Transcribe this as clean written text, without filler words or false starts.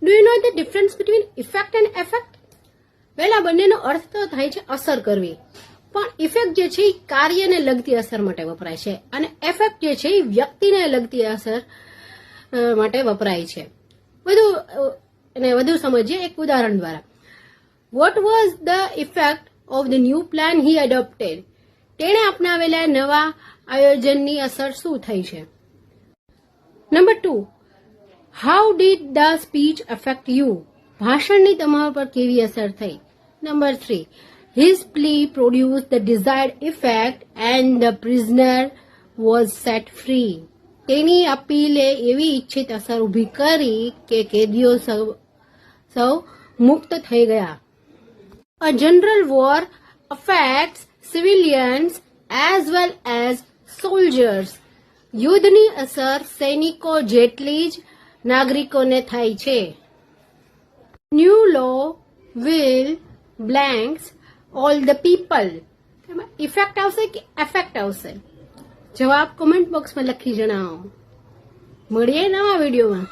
Do you know the difference between effect and affect? Well, આ બંનેનો અર્થ તો થાય છે અસર કરવી, પણ ઇફેક્ટ જે છે એ કાર્યને લગતી અસર માટે વપરાય છે અને એફેક્ટ જે છે એ વ્યક્તિને લગતી અસર માટે વપરાય છે. વધુ સમજીએ એક ઉદાહરણ દ્વારા. What was the effect of the new plan he adopted? તેણે અપનાવેલા નવા આયોજનની અસર શું થઈ છે? Number 2, how did the speech affect you? ભાષણની તમારા પર કેવી અસર થઈ? Number 3, his plea produced the desired effect and the prisoner was set free. તેની અપીલે એવી ઈચ્છિત અસર ઊભી કરી કે કેદીઓ સૌ મુક્ત થઈ ગયા. A general war affects civilians as well as soldiers. યુદ્ધની અસર સૈનિકો જેટલી જ નાગરિકોને થાય છે. New law will blanks all the people. Effect આવશે કે એફેક્ટ આવશે? જવાબ કોમેન્ટ બોક્સમાં લખી જણાવો. મળીએ નવા વિડીયોમાં.